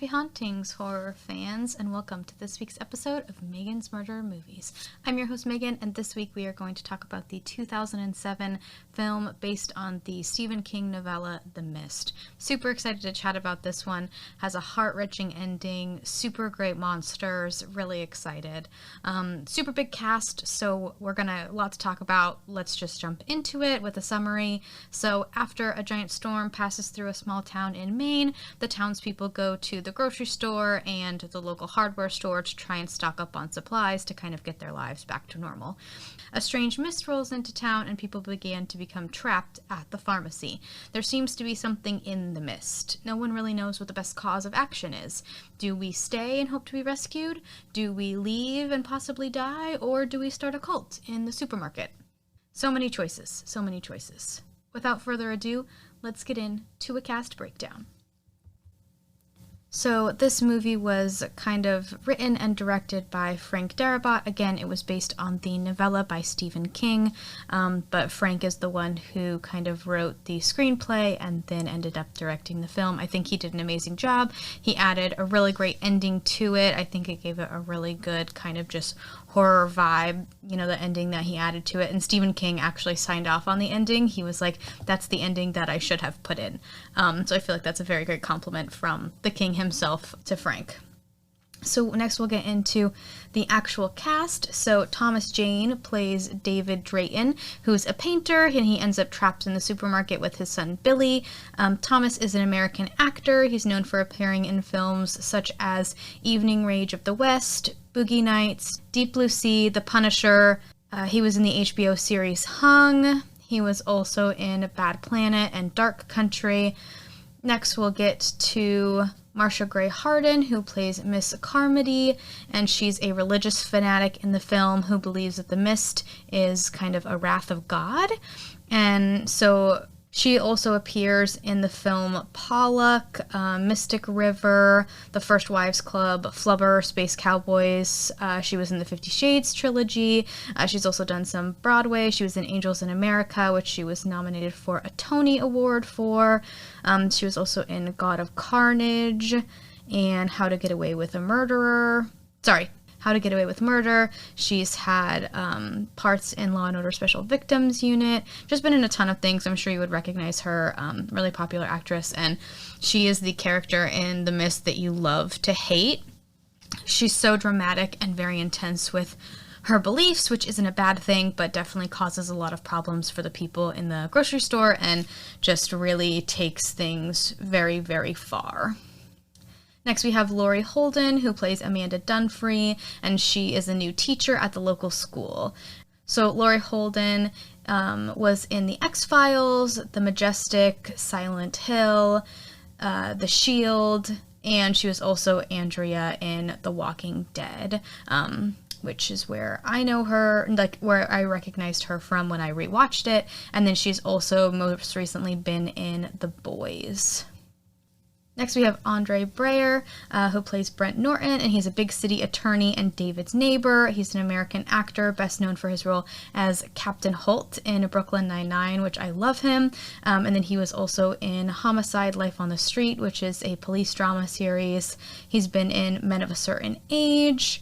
Happy Hauntings, horror fans, and welcome to this week's episode of Megan's Murder Movies. I'm your host, Megan, and this week we are going to talk about the 2007 film based on the Stephen King novella, The Mist. Super excited to chat about this one. Has a heart-wrenching ending, super great monsters, really excited. Super big cast, so we're gonna a lot to talk about. Let's just jump into it with a summary. So after a giant storm passes through a small town in Maine, the townspeople go to the grocery store and the local hardware store to try and stock up on supplies to kind of get their lives back to normal. A strange mist rolls into town and people begin to become trapped at the pharmacy. There seems to be something in the mist. No one really knows what the best cause of action is. Do we stay and hope to be rescued? Do we leave and possibly die? Or do we start a cult in the supermarket? So many choices, so many choices. Without further ado, let's get into a cast breakdown. So this movie was kind of written and directed by Frank Darabont. Again, it was based on the novella by Stephen King, but Frank is the one who kind of wrote the screenplay and then ended up directing the film. I think he did an amazing job. He added a really great ending to it. I think it gave it a really good kind of just horror vibe, you know, the ending that he added to it. And Stephen King actually signed off on the ending. He was like, that's the ending that I should have put in. So I feel like that's a very great compliment from the King himself to Frank. So next we'll get into the actual cast. So Thomas Jane plays David Drayton, who's a painter, and he ends up trapped in the supermarket with his son Billy. Thomas is an American actor. He's known for appearing in films such as Evening Rage of the West, Boogie Nights, Deep Blue Sea, The Punisher. He was in the HBO series Hung. He was also in Bad Planet and Dark Country. Next we'll get to Marcia Gray Harden, who plays Miss Carmody, and she's a religious fanatic in the film who believes that the mist is kind of a wrath of God. And so she also appears in the film Pollock, Mystic River, The First Wives Club, Flubber, Space Cowboys. She was in the 50 Shades trilogy. She's also done some Broadway. She was in Angels in America, which she was nominated for a Tony Award for. She was also in God of Carnage and How to Get Away with Murder. She's had parts in Law & Order Special Victims Unit. Just been in a ton of things. I'm sure you would recognize her. Really popular actress, and she is the character in The Mist that you love to hate. She's so dramatic and very intense with her beliefs, which isn't a bad thing, but definitely causes a lot of problems for the people in the grocery store and just really takes things very, very far. Next, we have Laurie Holden, who plays Amanda Dunphy, and she is a new teacher at the local school. So Laurie Holden was in The X-Files, The Majestic, Silent Hill, The Shield, and she was also Andrea in The Walking Dead, which is where I know her, like where I recognized her from when I rewatched it. And then she's also most recently been in The Boys. Next, we have Andre Brayer, who plays Brent Norton, and he's a big city attorney and David's neighbor. He's an American actor, best known for his role as Captain Holt in Brooklyn Nine-Nine, which I love him. And then he was also in Homicide: Life on the Street, which is a police drama series. He's been in Men of a Certain Age,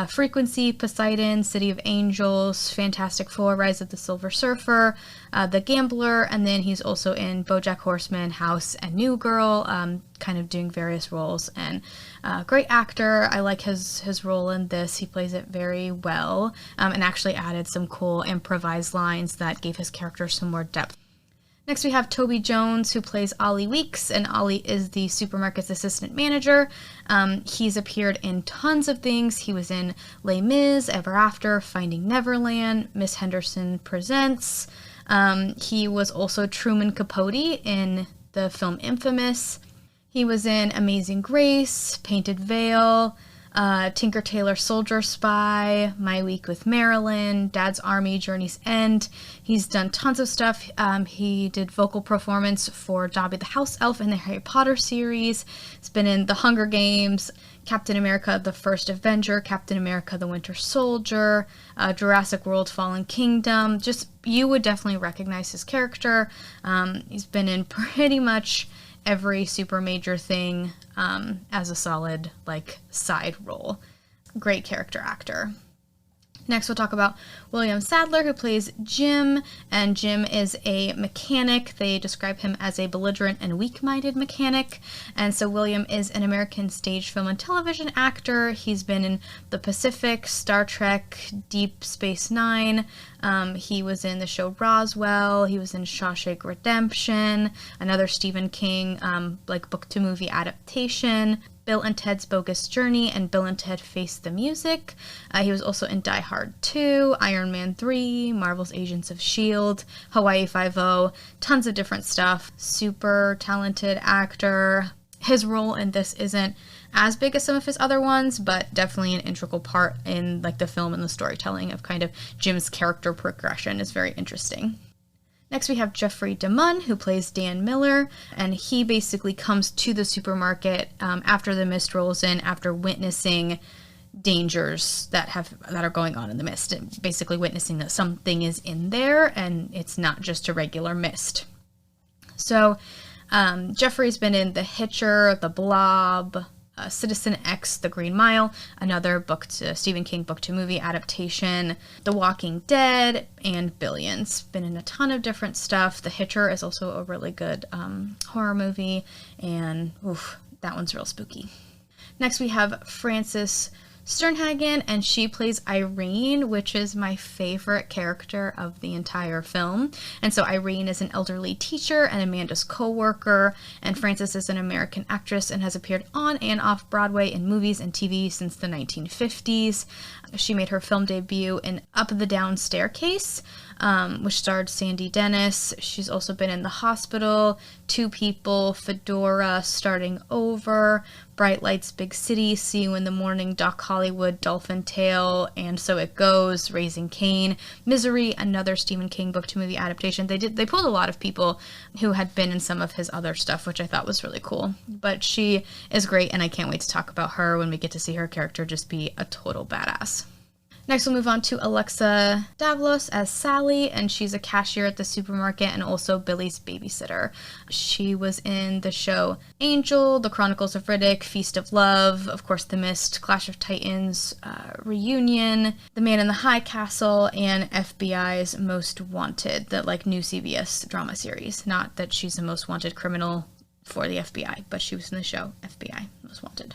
Frequency, Poseidon, City of Angels, Fantastic Four, Rise of the Silver Surfer, The Gambler, and then he's also in BoJack Horseman, House, and New Girl, kind of doing various roles, and great actor. I like his role in this. He plays it very well, and actually added some cool improvised lines that gave his character some more depth. Next, we have Toby Jones, who plays Ollie Weeks, and Ollie is the supermarket's assistant manager. He's appeared in tons of things. He was in Les Mis, Ever After, Finding Neverland, Miss Henderson Presents. He was also Truman Capote in the film Infamous. He was in Amazing Grace, Painted Veil, Tinker Tailor Soldier Spy, My Week with Marilyn, Dad's Army, Journey's End. He's done tons of stuff. He did vocal performance for Dobby the House Elf in the Harry Potter series. He's been in The Hunger Games, Captain America the First Avenger, Captain America the Winter Soldier, Jurassic World Fallen Kingdom. Just, you would definitely recognize his character. He's been in pretty much every super major thing as a solid, like, side role. Great character actor. Next, we'll talk about William Sadler, who plays Jim, and Jim is a mechanic. They describe him as a belligerent and weak-minded mechanic, and so William is an American stage, film, and television actor. He's been in The Pacific, Star Trek, Deep Space Nine. He was in the show Roswell. He was in Shawshank Redemption, another Stephen King, book-to-movie adaptation, Bill and Ted's Bogus Journey, and Bill and Ted Face the Music. He was also in Die Hard 2, Iron Man 3, Marvel's Agents of S.H.I.E.L.D., Hawaii Five-0, tons of different stuff. Super talented actor. His role in this isn't as big as some of his other ones, but definitely an integral part in like the film and the storytelling of kind of Jim's character progression is very interesting. Next, we have Jeffrey DeMunn, who plays Dan Miller, and he basically comes to the supermarket after the mist rolls in, after witnessing dangers that are going on in the mist, and basically witnessing that something is in there and it's not just a regular mist. So Jeffrey's been in The Hitcher, The Blob, Citizen X, The Green Mile, another Stephen King book-to-movie adaptation, The Walking Dead, and Billions. Been in a ton of different stuff. The Hitcher is also a really good horror movie, and that one's real spooky. Next, we have Frances Sternhagen, and she plays Irene, which is my favorite character of the entire film. And so Irene is an elderly teacher and Amanda's co-worker, and Frances is an American actress and has appeared on and off Broadway in movies and TV since the 1950s. She made her film debut in Up the Down Staircase, which starred Sandy Dennis. She's also been in The Hospital, Two People, Fedora, Starting Over, Bright Lights, Big City, See You in the Morning, Doc Hollywood, Dolphin Tale, and So It Goes, Raising Cain, Misery, another Stephen King book-to-movie adaptation. They pulled a lot of people who had been in some of his other stuff, which I thought was really cool. But she is great, and I can't wait to talk about her when we get to see her character just be a total badass. Next, we'll move on to Alexa Davlos as Sally, and she's a cashier at the supermarket and also Billy's babysitter. She was in the show Angel, The Chronicles of Riddick, Feast of Love, of course The Mist, Clash of Titans, Reunion, The Man in the High Castle, and FBI's Most Wanted, the new CBS drama series. Not that she's the most wanted criminal for the FBI, but she was in the show FBI Most Wanted.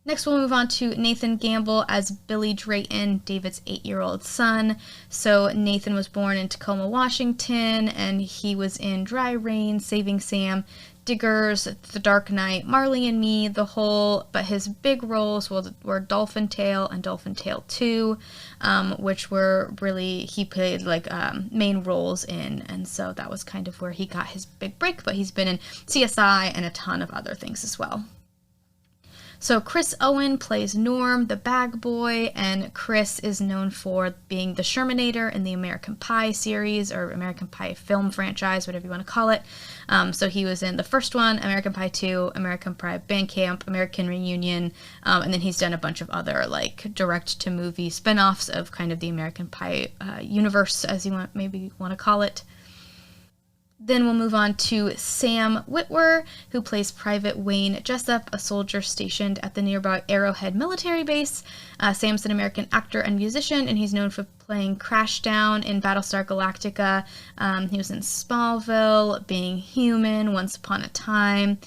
Next, we'll move on to Nathan Gamble as Billy Drayton, David's 8-year-old son. So Nathan was born in Tacoma, Washington, and he was in Dry Rain, Saving Sam, Diggers, The Dark Knight, Marley and Me, The Hole, but his big roles were Dolphin Tale and Dolphin Tale 2, which were really, he played main roles in, and so that was kind of where he got his big break, but he's been in CSI and a ton of other things as well. So Chris Owen plays Norm, the bag boy, and Chris is known for being the Shermanator in the American Pie series, or American Pie film franchise, whatever you want to call it. So he was in the first one, American Pie 2, American Pie Bandcamp, American Reunion, and then he's done a bunch of other direct-to-movie spin-offs of kind of the American Pie universe, as you want to call it. Then we'll move on to Sam Witwer, who plays Private Wayne Jessup, a soldier stationed at the nearby Arrowhead military base. Sam's an American actor and musician, and he's known for playing Crashdown in Battlestar Galactica. He was in Smallville, Being Human, Once Upon a Time,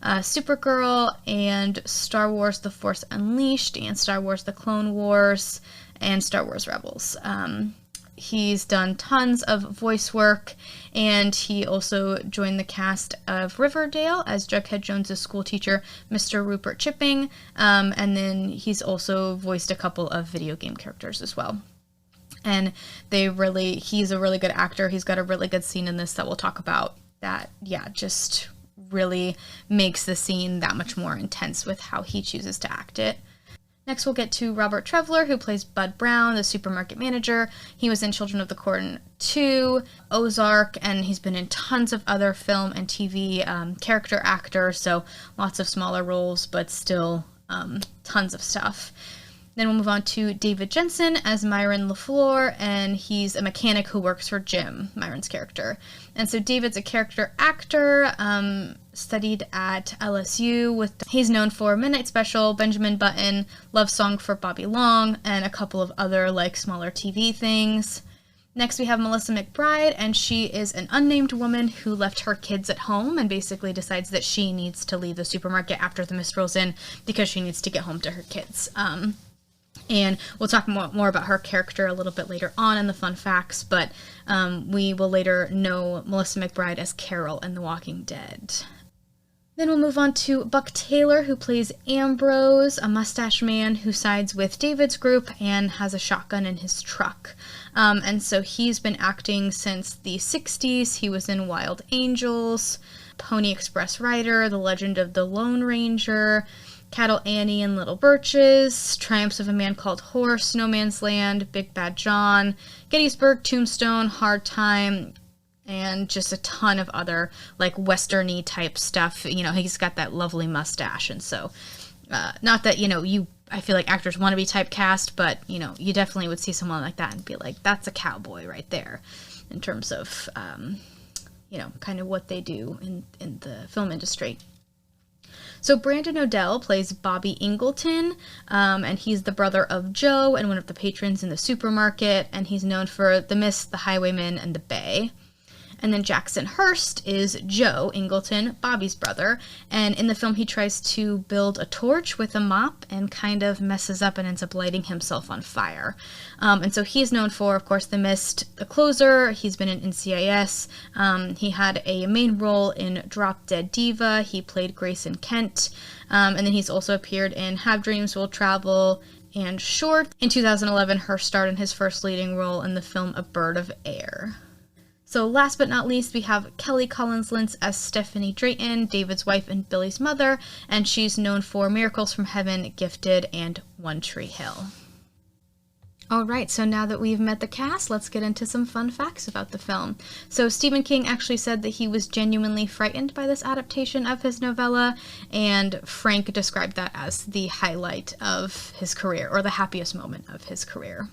Supergirl, and Star Wars The Force Unleashed, and Star Wars The Clone Wars, and Star Wars Rebels. He's done tons of voice work, and he also joined the cast of Riverdale as Jughead Jones's school teacher, Mr. Rupert Chipping, and then he's also voiced a couple of video game characters as well. And he's a really good actor. He's got a really good scene in this that we'll talk about that, just really makes the scene that much more intense with how he chooses to act it. Next, we'll get to Robert Trevler, who plays Bud Brown, the supermarket manager. He was in Children of the Corn 2, Ozark, and he's been in tons of other film and TV character actor, so lots of smaller roles, but still tons of stuff. Then we'll move on to David Jensen as Myron LaFleur, and he's a mechanic who works for Jim, Myron's character. And so David's a character actor, studied at LSU. He's known for Midnight Special, Benjamin Button, Love Song for Bobby Long, and a couple of other like smaller TV things. Next we have Melissa McBride, and she is an unnamed woman who left her kids at home and basically decides that she needs to leave the supermarket after the mist rolls in because she needs to get home to her kids. And we'll talk more about her character a little bit later on in the fun facts, but we will later know Melissa McBride as Carol in The Walking Dead. Then we'll move on to Buck Taylor, who plays Ambrose, a mustache man who sides with David's group and has a shotgun in his truck. And so he's been acting since the 60s. He was in Wild Angels, Pony Express Rider, The Legend of the Lone Ranger, Cattle Annie and Little Birches, Triumphs of a Man Called Horse, No Man's Land, Big Bad John, Gettysburg, Tombstone, Hard Time, and just a ton of other like western-y type stuff. You know, he's got that lovely mustache, and so not that, you know, I feel like actors want to be typecast, but, you know, you definitely would see someone like that and be like, that's a cowboy right there, in terms of, you know, kind of what they do in the film industry. So Brandon O'Dell plays Bobby Ingleton, and he's the brother of Joe and one of the patrons in the supermarket, and he's known for The Mist, The Highwayman, and The Bay. And then Jackson Hurst is Joe Ingleton, Bobby's brother, and in the film he tries to build a torch with a mop and kind of messes up and ends up lighting himself on fire. And so he's known for, of course, The Mist, The Closer. He's been in NCIS. He had a main role in Drop Dead Diva. He played Grayson Kent. And then he's also appeared in Have Dreams Will Travel and Short. In 2011, Hurst starred in his first leading role in the film A Bird of Air. So last but not least, we have Kelly Collins Lintz as Stephanie Drayton, David's wife and Billy's mother, and she's known for Miracles from Heaven, Gifted, and One Tree Hill. Alright, so now that we've met the cast, let's get into some fun facts about the film. So Stephen King actually said that he was genuinely frightened by this adaptation of his novella, and Frank described that as the highlight of his career, or the happiest moment of his career.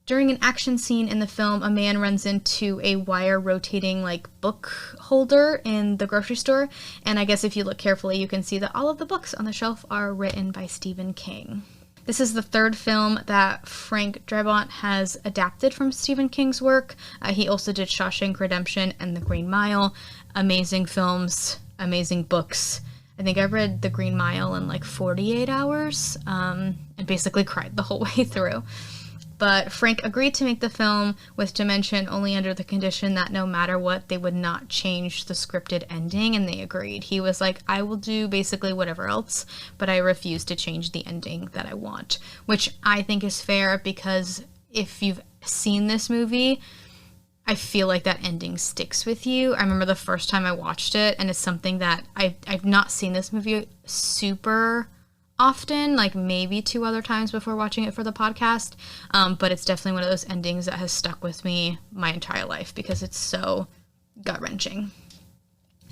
During an action scene in the film, a man runs into a wire rotating like book holder in the grocery store, and I guess if you look carefully you can see that all of the books on the shelf are written by Stephen King. This is the third film that Frank Darabont has adapted from Stephen King's work. He also did Shawshank Redemption and The Green Mile. Amazing films, amazing books. I think I read The Green Mile in like 48 hours and basically cried the whole way through. But Frank agreed to make the film with Dimension only under the condition that no matter what, they would not change the scripted ending, and they agreed. He was like, I will do basically whatever else, but I refuse to change the ending that I want, which I think is fair because if you've seen this movie, I feel like that ending sticks with you. I remember the first time I watched it, and it's something that I've not seen this movie super often, like maybe 2 other times before watching it for the podcast, but it's definitely one of those endings that has stuck with me my entire life because it's so gut-wrenching.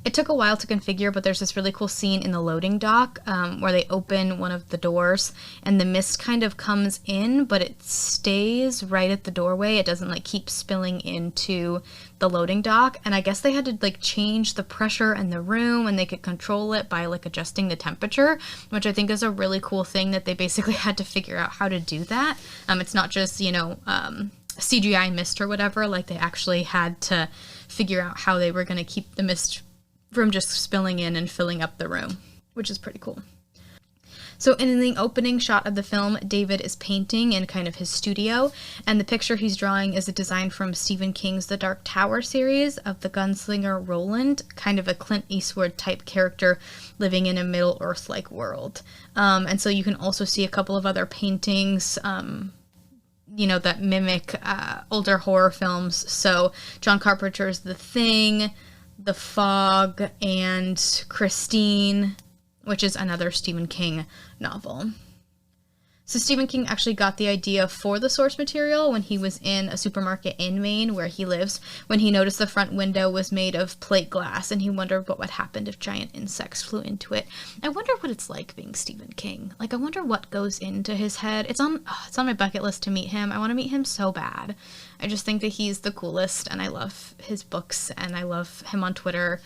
It took a while to configure, but there's this really cool scene in the loading dock where they open one of the doors and the mist kind of comes in, but it stays right at the doorway. It doesn't like keep spilling into the loading dock, and I guess they had to like change the pressure in the room and they could control it by like adjusting the temperature, which I think is a really cool thing that they basically had to figure out how to do that. It's not just, you know, CGI mist or whatever, like they actually had to figure out how they were going to keep the mist from just spilling in and filling up the room, which is pretty cool. So in the opening shot of the film, David is painting in kind of his studio, and the picture he's drawing is a design from Stephen King's The Dark Tower series of the gunslinger Roland, kind of a Clint Eastwood type character living in a Middle-earth-like world. And so you can also see a couple of other paintings, you know, that mimic older horror films. So John Carpenter's The Thing, The Fog, and Christine, which is another Stephen King novel. So Stephen King actually got the idea for the source material when he was in a supermarket in Maine where he lives, when he noticed the front window was made of plate glass, and he wondered what would happen if giant insects flew into it. I wonder what it's like being Stephen King. Like, I wonder what goes into his head. It's on my bucket list to meet him. I want to meet him so bad. I just think that he's the coolest, and I love his books, and I love him on Twitter.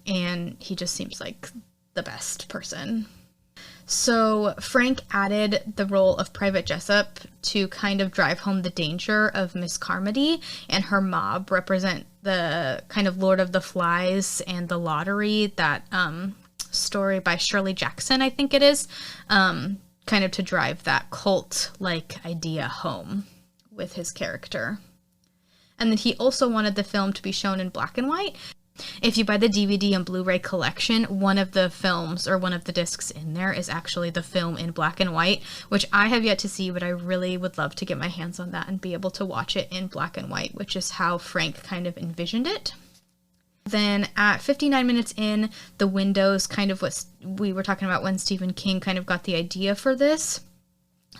and he just seems like the best person. So Frank added the role of Private Jessup to kind of drive home the danger of Miss Carmody and her mob represent the kind of Lord of the Flies and the Lottery, that story by Shirley Jackson, I think it is, kind of to drive that cult-like idea home with his character. And then he also wanted the film to be shown in black and white. If you buy the DVD and Blu-ray collection, one of the films or one of the discs in there is actually the film in black and white, which I have yet to see, but I really would love to get my hands on that and be able to watch it in black and white, which is how Frank kind of envisioned it. Then at 59 minutes in, the windows, kind of what we were talking about when Stephen King kind of got the idea for this.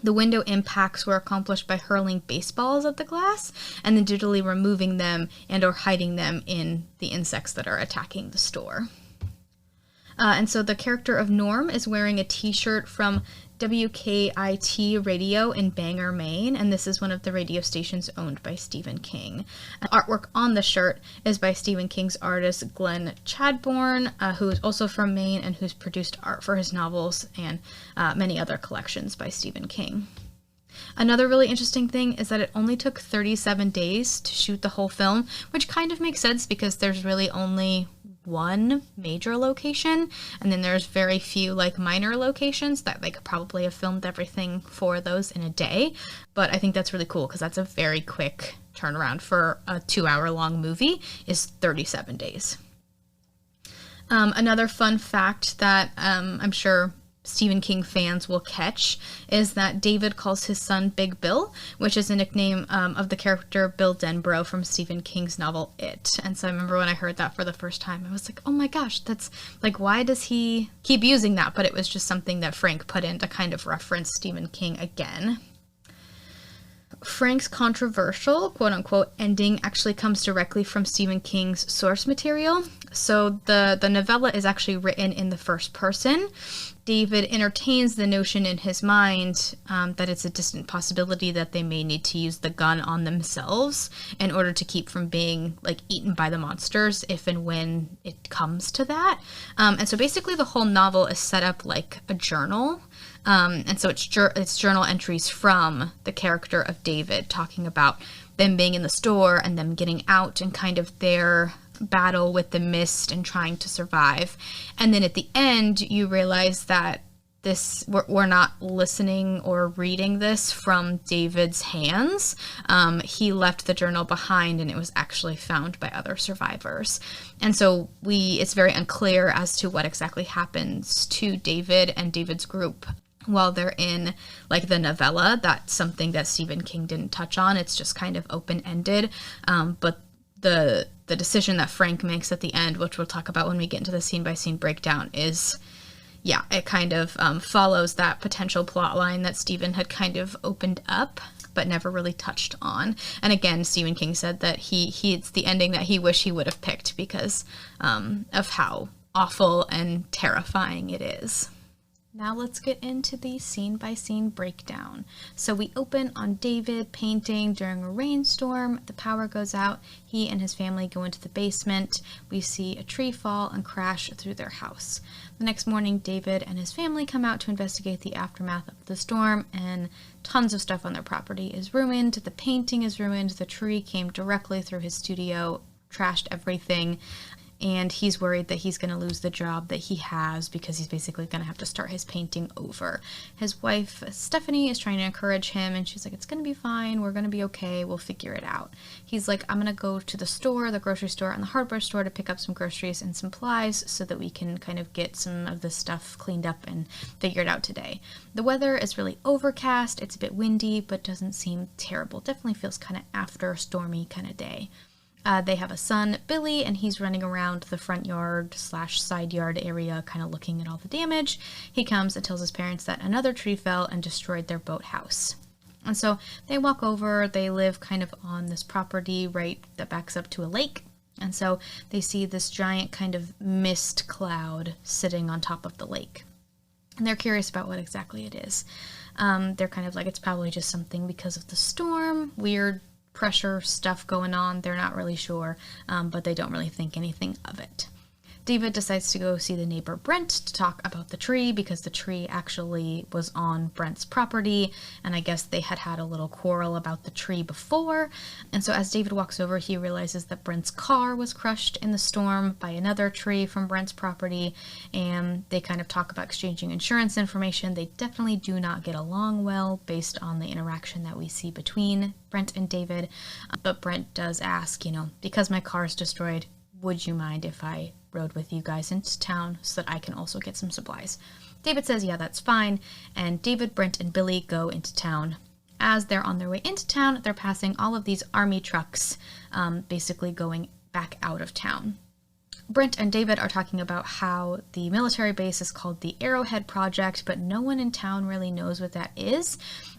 The window impacts were accomplished by hurling baseballs at the glass and then digitally removing them and or hiding them in the insects that are attacking the store. And so the character of Norm is wearing a t-shirt from WKIT Radio in Bangor, Maine, and this is one of the radio stations owned by Stephen King. Artwork on the shirt is by Stephen King's artist Glenn Chadbourne, who is also from Maine and who's produced art for his novels and many other collections by Stephen King. Another really interesting thing is that it only took 37 days to shoot the whole film, which kind of makes sense because there's really only one major location, and then there's very few like minor locations that they could probably have filmed everything for those in a day. But I think that's really cool because that's a very quick turnaround for a 2-hour-long movie is 37 days. Another fun fact that I'm sure Stephen King fans will catch is that David calls his son Big Bill, which is a nickname of the character Bill Denbrough from Stephen King's novel It. And so I remember when I heard that for the first time, I was like, oh my gosh, that's like, why does he keep using that? But it was just something that Frank put in to kind of reference Stephen King again. Frank's controversial, quote-unquote, ending actually comes directly from Stephen King's source material. So the novella is actually written in the first person. David entertains the notion in his mind that it's a distant possibility that they may need to use the gun on themselves in order to keep from being like eaten by the monsters if and when it comes to that. And so basically the whole novel is set up like a journal. And so it's journal entries from the character of David talking about them being in the store and them getting out and kind of their battle with the mist and trying to survive. And then at the end, you realize that we're not listening or reading this from David's hands. He left the journal behind and it was actually found by other survivors. And so it's very unclear as to what exactly happens to David and David's group while they're in like the novella. That's something that Stephen King didn't touch on. It's just kind of open-ended. But the decision that Frank makes at the end, which we'll talk about when we get into the scene-by-scene breakdown, is, yeah, it kind of follows that potential plot line that Stephen had kind of opened up but never really touched on. And again, Stephen King said that it's the ending that he wished he would have picked because of how awful and terrifying it is. Now let's get into the scene-by-scene breakdown. So we open on David painting during a rainstorm. The power goes out. He and his family go into the basement. We see a tree fall and crash through their house. The next morning, David and his family come out to investigate the aftermath of the storm, and tons of stuff on their property is ruined. The painting is ruined. The tree came directly through his studio, trashed everything. And he's worried that he's going to lose the job that he has because he's basically going to have to start his painting over. His wife, Stephanie, is trying to encourage him, and she's like, it's going to be fine. We're going to be okay. We'll figure it out. He's like, I'm going to go to the store, the grocery store, and the hardware store to pick up some groceries and supplies so that we can kind of get some of this stuff cleaned up and figure it out today. The weather is really overcast. It's a bit windy, but doesn't seem terrible. Definitely feels kind of after a stormy kind of day. They have a son, Billy, and he's running around the front yard / side yard area kind of looking at all the damage. He comes and tells his parents that another tree fell and destroyed their boathouse. And so they walk over. They live kind of on this property right that backs up to a lake. And so they see this giant kind of mist cloud sitting on top of the lake. And they're curious about what exactly it is. They're kind of like, it's probably just something because of the storm, weird pressure stuff going on. They're not really sure, but they don't really think anything of it. David decides to go see the neighbor Brent to talk about the tree because the tree actually was on Brent's property, and I guess they had a little quarrel about the tree before. And so as David walks over, he realizes that Brent's car was crushed in the storm by another tree from Brent's property, and they kind of talk about exchanging insurance information. They definitely do not get along well based on the interaction that we see between Brent and David. But Brent does ask, because my car is destroyed, would you mind if I rode with you guys into town so that I can also get some supplies? David says, yeah, that's fine. And David, Brent, and Billy go into town. As they're on their way into town, they're passing all of these army trucks, basically going back out of town. Brent and David are talking about how the military base is called the Arrowhead Project, but no one in town really knows what that is.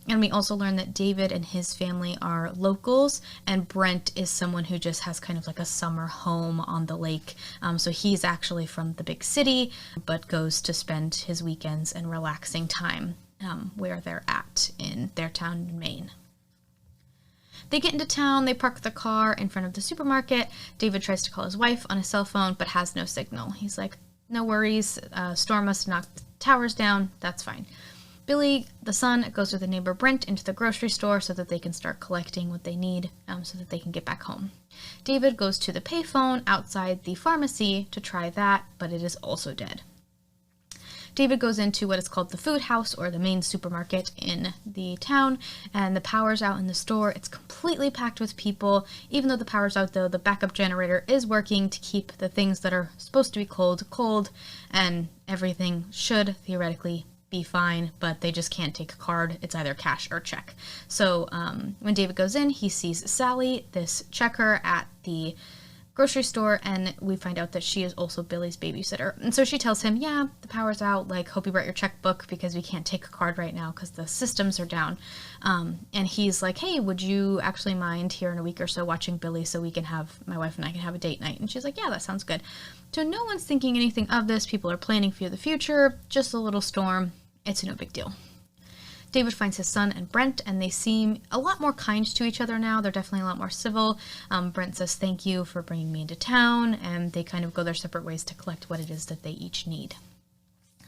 And we also learn that David and his family are locals, and Brent is someone who just has kind of like a summer home on the lake. So he's actually from the big city, but goes to spend his weekends and relaxing time where they're at in their town in Maine. They get into town, they park the car in front of the supermarket. David tries to call his wife on his cell phone, but has no signal. He's like, no worries, storm must have knocked the towers down, that's fine. Billy, the son, goes with the neighbor Brent into the grocery store so that they can start collecting what they need so that they can get back home. David goes to the payphone outside the pharmacy to try that, but it is also dead. David goes into what is called the food house, or the main supermarket in the town, and the power's out in the store. It's completely packed with people. Even though the power's out, though, the backup generator is working to keep the things that are supposed to be cold, and everything should theoretically be fine, but they just can't take a card. It's either cash or check. So when David goes in, he sees Sally, this checker, at the grocery store, and we find out that she is also Billy's babysitter. And so she tells him, yeah, the power's out, hope you brought your checkbook because we can't take a card right now because the systems are down. And he's like, hey, would you actually mind here in a week or so watching Billy so we can my wife and I can have a date night? And she's like, yeah, that sounds good. So no one's thinking anything of this. People are planning for the future, just a little storm. It's no big deal. David finds his son and Brent, and they seem a lot more kind to each other now. They're definitely a lot more civil. Brent says, thank you for bringing me into town, and they kind of go their separate ways to collect what it is that they each need.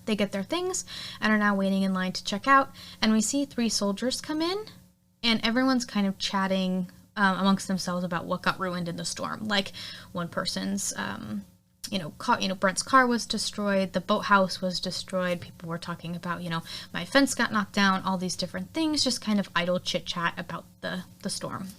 They get their things and are now waiting in line to check out, and we see 3 soldiers come in, and everyone's kind of chatting amongst themselves about what got ruined in the storm. Like, one person's Brent's car was destroyed, the boathouse was destroyed, people were talking about, my fence got knocked down, all these different things, just kind of idle chit-chat about the storm.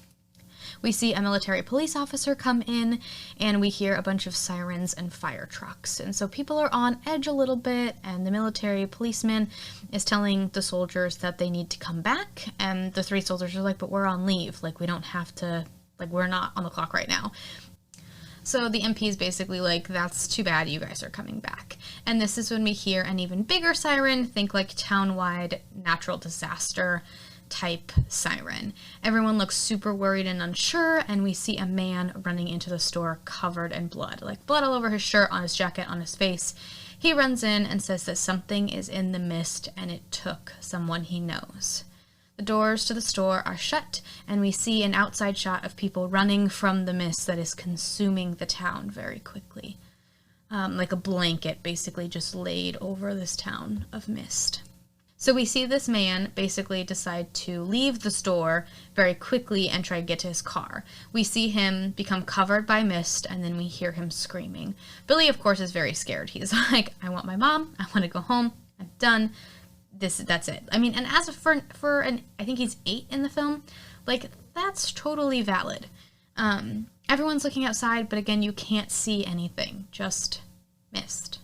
We see a military police officer come in, and we hear a bunch of sirens and fire trucks. And so people are on edge a little bit, and the military policeman is telling the soldiers that they need to come back, and the 3 soldiers are like, but we're on leave, we don't have to, we're not on the clock right now. So the MP is basically like, that's too bad, you guys are coming back. And this is when we hear an even bigger siren, think town-wide natural disaster type siren. Everyone looks super worried and unsure, and we see a man running into the store covered in blood. Blood all over his shirt, on his jacket, on his face. He runs in and says that something is in the mist, and it took someone he knows. The doors to the store are shut, and we see an outside shot of people running from the mist that is consuming the town very quickly. Like a blanket basically just laid over this town of mist. So we see this man basically decide to leave the store very quickly and try to get to his car. We see him become covered by mist, and then we hear him screaming. Billy, of course, is very scared. He's like, I want my mom, I want to go home, I'm done. That's it. I mean, and as I think he's 8 in the film, that's totally valid. Everyone's looking outside, but again, you can't see anything, just mist.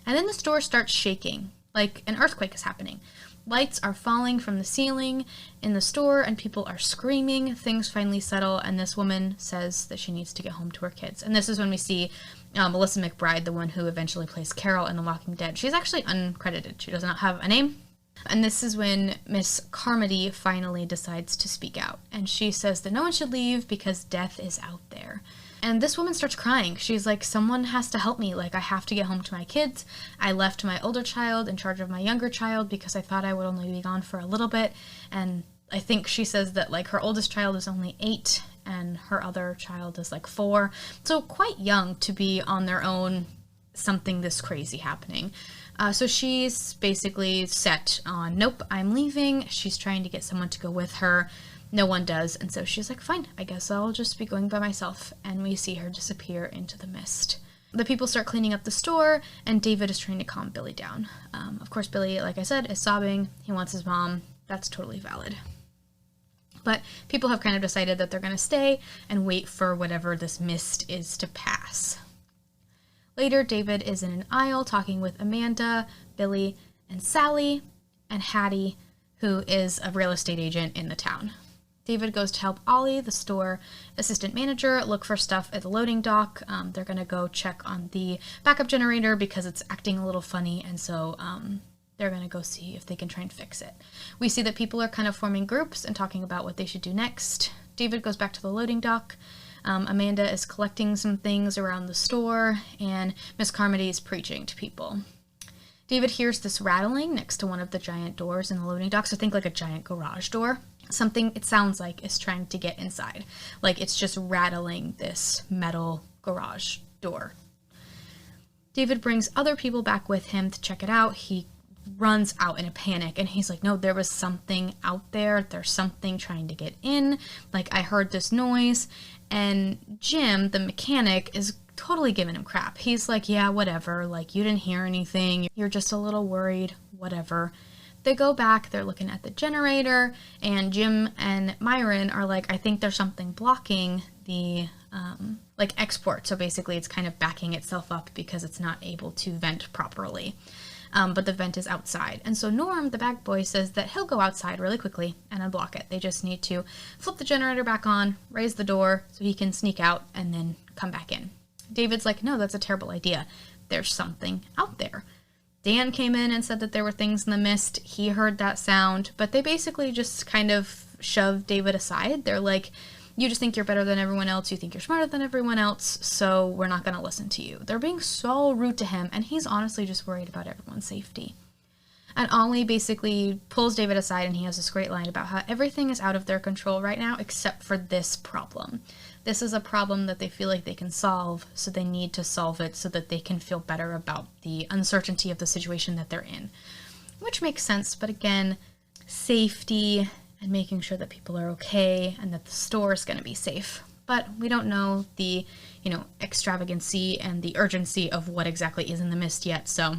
And then the store starts shaking, like an earthquake is happening. Lights are falling from the ceiling in the store, and people are screaming. Things finally settle, and this woman says that she needs to get home to her kids. And this is when we see Melissa McBride, the one who eventually plays Carol in The Walking Dead. She's actually uncredited. She does not have a name. And this is when Miss Carmody finally decides to speak out. And she says that no one should leave because death is out there. And this woman starts crying. She's like, someone has to help me. I have to get home to my kids. I left my older child in charge of my younger child because I thought I would only be gone for a little bit. And I think she says that, her oldest child is only 8 and her other child is 4. So quite young to be on their own something this crazy happening. So she's basically set on, nope, I'm leaving. She's trying to get someone to go with her. No one does, and so she's like, fine, I guess I'll just be going by myself, and we see her disappear into the mist. The people start cleaning up the store, and David is trying to calm Billy down. Of course, Billy, like I said, is sobbing. He wants his mom. That's totally valid. But people have kind of decided that they're going to stay and wait for whatever this mist is to pass. Later, David is in an aisle talking with Amanda, Billy, and Sally, and Hattie, who is a real estate agent in the town. David goes to help Ollie, the store assistant manager, look for stuff at the loading dock. They're going to go check on the backup generator because it's acting a little funny, and so they're going to go see if they can try and fix it. We see that people are kind of forming groups and talking about what they should do next. David goes back to the loading dock. Amanda is collecting some things around the store, and Miss Carmody is preaching to people. David hears this rattling next to one of the giant doors in the loading dock, so think like a giant garage door. Something, it sounds like, is trying to get inside. Like it's just rattling this metal garage door. David brings other people back with him to check it out. He runs out in a panic, and he's like, no, there was something out there. There's something trying to get in. Like, I heard this noise. And Jim, the mechanic, is totally giving him crap. He's like, yeah, whatever. Like, you didn't hear anything. You're just a little worried. Whatever. They go back, they're looking at the generator, and Jim and Myron are like, I think there's something blocking the, export. So basically it's kind of backing itself up because it's not able to vent properly. But the vent is outside. And so Norm, the bag boy, says that he'll go outside really quickly and unblock it. They just need to flip the generator back on, raise the door so he can sneak out and then come back in. David's like, no, that's a terrible idea. There's something out there. Dan came in and said that there were things in the mist. He heard that sound, but they basically just kind of shoved David aside. They're like, you just think you're better than everyone else. You think you're smarter than everyone else, so we're not going to listen to you. They're being so rude to him, and he's honestly just worried about everyone's safety. And Ollie basically pulls David aside, and he has this great line about how everything is out of their control right now except for this problem. This is a problem that they feel like they can solve, so they need to solve it so that they can feel better about the uncertainty of the situation that they're in. Which makes sense, but again, safety and making sure that people are okay and that the store is going to be safe. But we don't know the, extravagancy and the urgency of what exactly is in the mist yet, so,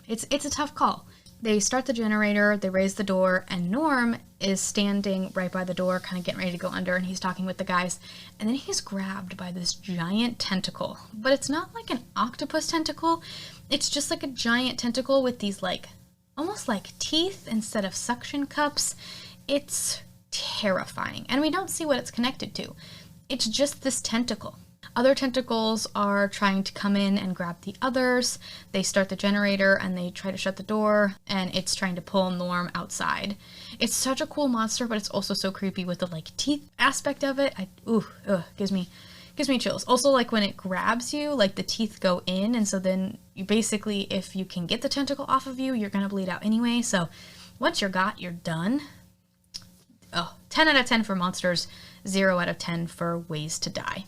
it's a tough call. They start the generator, they raise the door, and Norm is standing right by the door, kind of getting ready to go under, and he's talking with the guys, and then he's grabbed by this giant tentacle. But it's not like an octopus tentacle, it's just like a giant tentacle with these, almost like teeth instead of suction cups. It's terrifying, and we don't see what it's connected to. It's just this tentacle. Other tentacles are trying to come in and grab the others. They start the generator and they try to shut the door, and it's trying to pull Norm outside. It's such a cool monster, but it's also so creepy with the teeth aspect of it. Gives me chills. Also, when it grabs you, the teeth go in, and so then you basically, if you can get the tentacle off of you, you're gonna bleed out anyway. So once you're done. 10 out of 10 for monsters, 0 out of 10 for ways to die.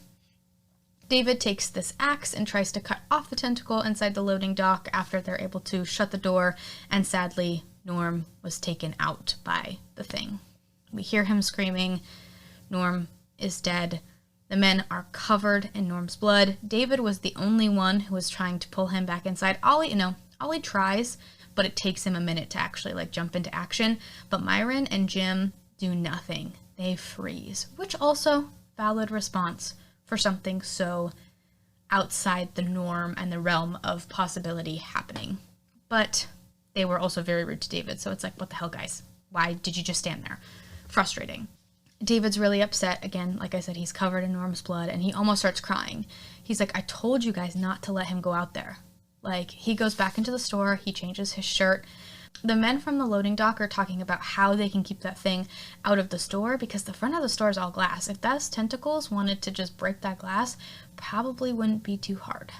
David takes this axe and tries to cut off the tentacle inside the loading dock after they're able to shut the door, and sadly, Norm was taken out by the thing. We hear him screaming. Norm is dead. The men are covered in Norm's blood. David was the only one who was trying to pull him back inside. Ollie tries, but it takes him a minute to actually jump into action. But Myron and Jim do nothing. They freeze, which also valid response for something so outside the norm and the realm of possibility happening. But they were also very rude to David, so it's like, what the hell, guys? Why did you just stand there? Frustrating. David's really upset. Again, like I said, he's covered in Norm's blood, and he almost starts crying. He's like, I told you guys not to let him go out there. He goes back into the store, he changes his shirt. The men from the loading dock are talking about how they can keep that thing out of the store, because the front of the store is all glass. If those tentacles wanted to just break that glass, probably wouldn't be too hard.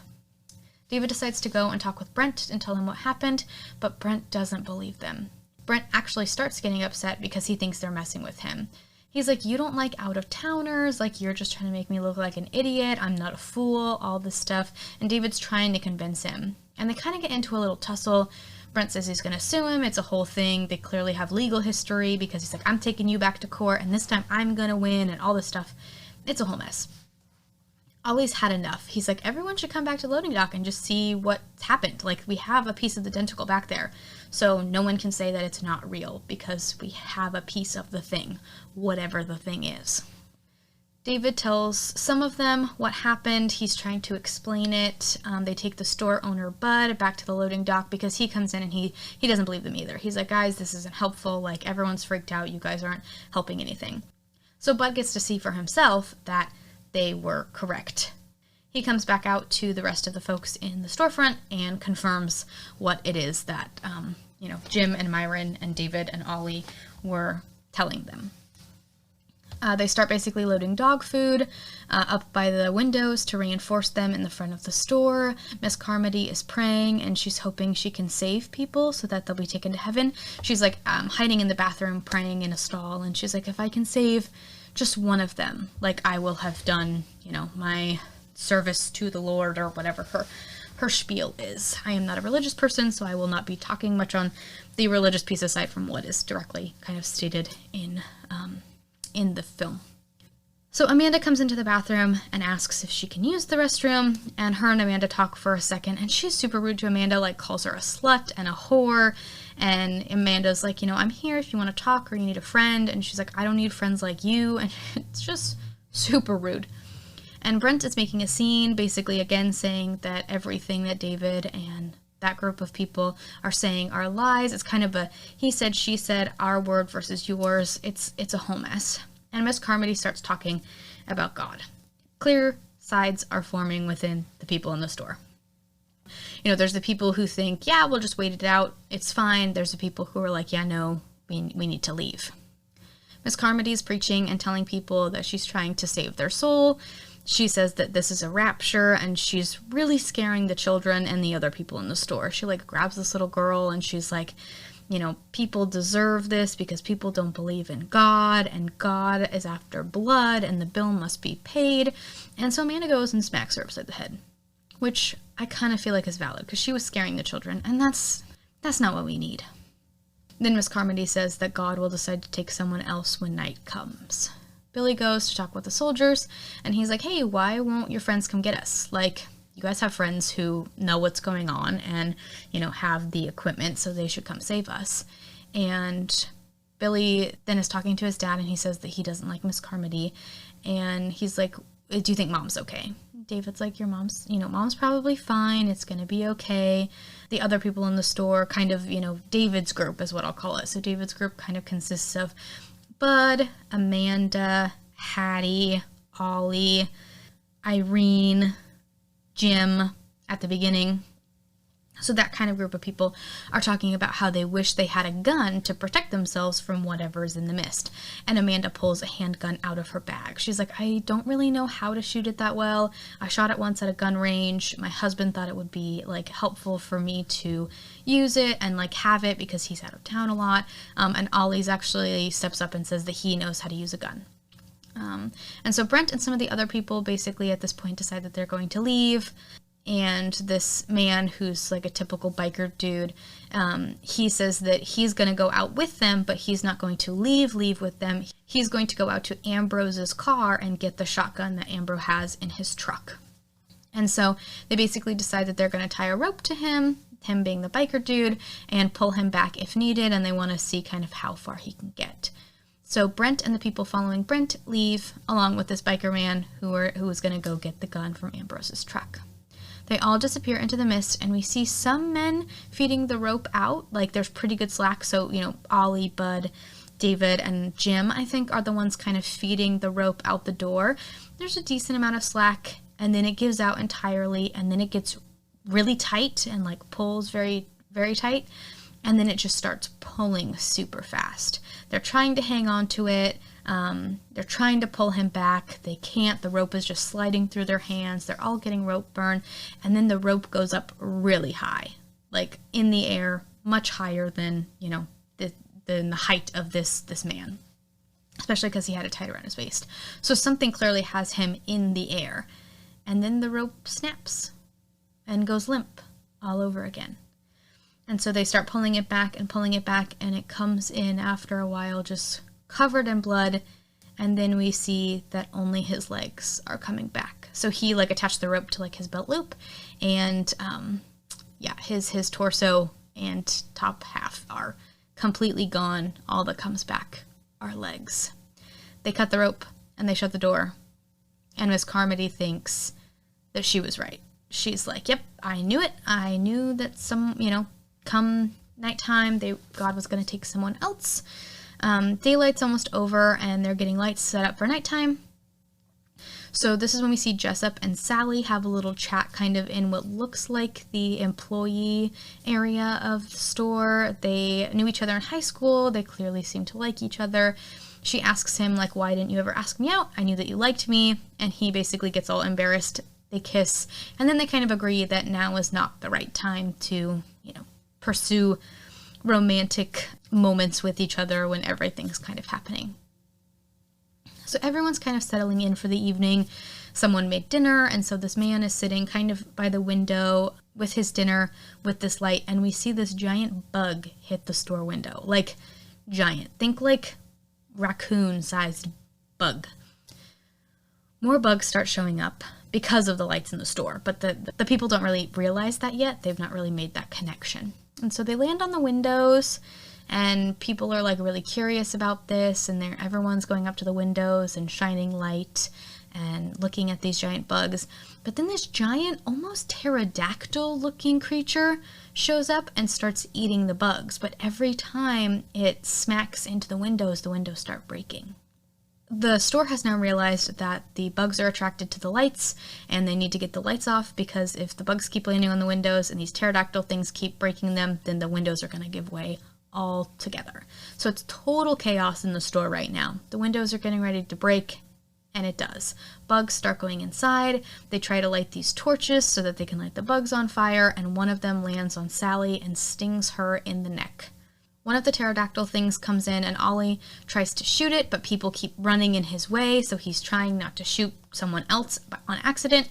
David decides to go and talk with Brent and tell him what happened, but Brent doesn't believe them. Brent actually starts getting upset because he thinks they're messing with him. He's like, you don't like out-of-towners, like, you're just trying to make me look like an idiot, I'm not a fool, all this stuff. And David's trying to convince him. And they kind of get into a little tussle. Brent says he's going to sue him. It's a whole thing. They clearly have legal history because he's like, I'm taking you back to court, and this time I'm going to win, and all this stuff. It's a whole mess. Ollie's had enough. He's like, everyone should come back to loading dock and just see what's happened. Like, we have a piece of the tentacle back there, so no one can say that it's not real because we have a piece of the thing, whatever the thing is. David tells some of them what happened. He's trying to explain it. They take the store owner, Bud, back to the loading dock because he comes in and he doesn't believe them either. He's like, guys, this isn't helpful. Like, everyone's freaked out. You guys aren't helping anything. So Bud gets to see for himself that they were correct. He comes back out to the rest of the folks in the storefront and confirms what it is that, Jim and Myron and David and Ollie were telling them. They start basically loading dog food up by the windows to reinforce them in the front of the store. Miss Carmody is praying, and she's hoping she can save people so that they'll be taken to heaven. She's like hiding in the bathroom, praying in a stall, and she's like, if I can save just one of them, like, I will have done, my service to the Lord, or whatever her spiel is. I am not a religious person, so I will not be talking much on the religious piece aside from what is directly kind of stated in the film. So Amanda comes into the bathroom and asks if she can use the restroom, and her and Amanda talk for a second, and she's super rude to Amanda, like calls her a slut and a whore, and Amanda's like, I'm here if you want to talk or you need a friend, and she's like, I don't need friends like you, and it's just super rude. And Brent is making a scene, basically again saying that everything that David and that group of people are saying are lies. It's kind of a he said, she said, our word versus yours. It's a whole mess. And Miss Carmody starts talking about God. Clear sides are forming within the people in the store. There's the people who think, yeah, we'll just wait it out, it's fine. There's the people who are like, yeah, no, we need to leave. Miss Carmody is preaching and telling people that she's trying to save their soul. She says that this is a rapture, and she's really scaring the children and the other people in the store. She grabs this little girl and she's like, people deserve this because people don't believe in God, and God is after blood, and the bill must be paid. And so Amanda goes and smacks her upside the head, which I kind of feel like is valid because she was scaring the children, and that's not what we need. Then Miss Carmody says that God will decide to take someone else when night comes. Billy goes to talk with the soldiers, and he's like, hey, why won't your friends come get us? Like, you guys have friends who know what's going on and, have the equipment, so they should come save us. And Billy then is talking to his dad, and he says that he doesn't like Miss Carmody, and he's like, do you think mom's okay? David's like, your mom's, mom's probably fine, it's gonna be okay. The other people in the store kind of, David's group is what I'll call it. So David's group kind of consists of Bud, Amanda, Hattie, Ollie, Irene, Jim at the beginning. So that kind of group of people are talking about how they wish they had a gun to protect themselves from whatever's in the mist. And Amanda pulls a handgun out of her bag. She's like, I don't really know how to shoot it that well. I shot it once at a gun range. My husband thought it would be helpful for me to use it and have it because he's out of town a lot. And Ollie's actually steps up and says that he knows how to use a gun. And so Brent and some of the other people basically at this point decide that they're going to leave. And this man who's a typical biker dude, he says that he's going to go out with them, but he's not going to leave with them. He's going to go out to Ambrose's car and get the shotgun that Ambrose has in his truck. And so they basically decide that they're going to tie a rope to him being the biker dude, and pull him back if needed, and they want to see kind of how far he can get. So Brent and the people following Brent leave, along with this biker man who was going to go get the gun from Ambrose's truck. They all disappear into the mist, and we see some men feeding the rope out. There's pretty good slack, so, Ollie, Bud, David, and Jim, I think, are the ones kind of feeding the rope out the door. There's a decent amount of slack, and then it gives out entirely, and then it gets really tight and, pulls very, very tight, and then it just starts pulling super fast. They're trying to hang on to it. They're trying to pull him back. They can't. The rope is just sliding through their hands. They're all getting rope burn. And then the rope goes up really high, in the air, much higher than, than the height of this man. especially because he had it tied around his waist. So something clearly has him in the air. And then the rope snaps and goes limp all over again. And so they start pulling it back, and it comes in after a while just covered in blood. And then we see that only his legs are coming back. So he like attached the rope to like his belt loop, and his torso and top half are completely gone. All that comes back are legs. They cut the rope and they shut the door. And Miss Carmody thinks that she was right. She's like, yep, I knew it. I knew that come nighttime, God was going to take someone else. Daylight's almost over and they're getting lights set up for nighttime. So this is when we see Jessup and Sally have a little chat kind of in what looks like the employee area of the store. They knew each other in high school. They clearly seem to like each other. She asks him, like, why didn't you ever ask me out? I knew that you liked me. And he basically gets all embarrassed. They kiss. And then they kind of agree that now is not the right time to, pursue romantic moments with each other when everything's kind of happening. So everyone's kind of settling in for the evening. Someone made dinner, and so this man is sitting kind of by the window with his dinner with this light, and we see this giant bug hit the store window. Like, giant. Think like raccoon-sized bug. More bugs start showing up because of the lights in the store, but the people don't really realize that yet. They've not really made that connection. And so they land on the windows, and people are like really curious about this, and everyone's going up to the windows and shining light and looking at these giant bugs. But then this giant, almost pterodactyl looking creature shows up and starts eating the bugs. But every time it smacks into the windows start breaking. The store has now realized that the bugs are attracted to the lights, and they need to get the lights off, because if the bugs keep landing on the windows and these pterodactyl things keep breaking them, then the windows are going to give way altogether. So it's total chaos in the store right now. The windows are getting ready to break, and it does. Bugs start going inside. They try to light these torches so that they can light the bugs on fire, and one of them lands on Sally and stings her in the neck. One of the pterodactyl things comes in, and Ollie tries to shoot it, but people keep running in his way, so he's trying not to shoot someone else on accident.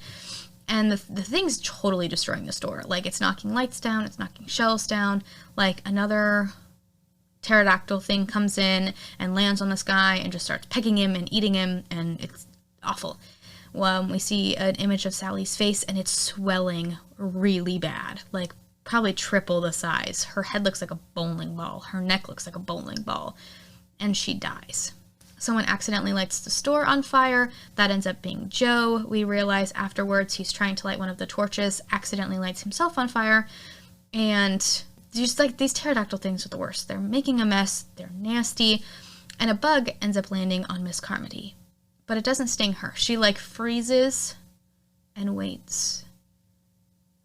And the thing's totally destroying the store. Like, it's knocking lights down, it's knocking shelves down. Like, another pterodactyl thing comes in and lands on this guy and just starts pecking him and eating him, and it's awful. We see an image of Sally's face, and it's swelling really bad. Like, probably triple the size. Her head looks like a bowling ball. Her neck looks like a bowling ball. And she dies. Someone accidentally lights the store on fire. That ends up being Joe. We realize afterwards he's trying to light one of the torches, accidentally lights himself on fire. And just like these pterodactyl things are the worst. They're making a mess. They're nasty. And a bug ends up landing on Miss Carmody. But it doesn't sting her. She like freezes and waits.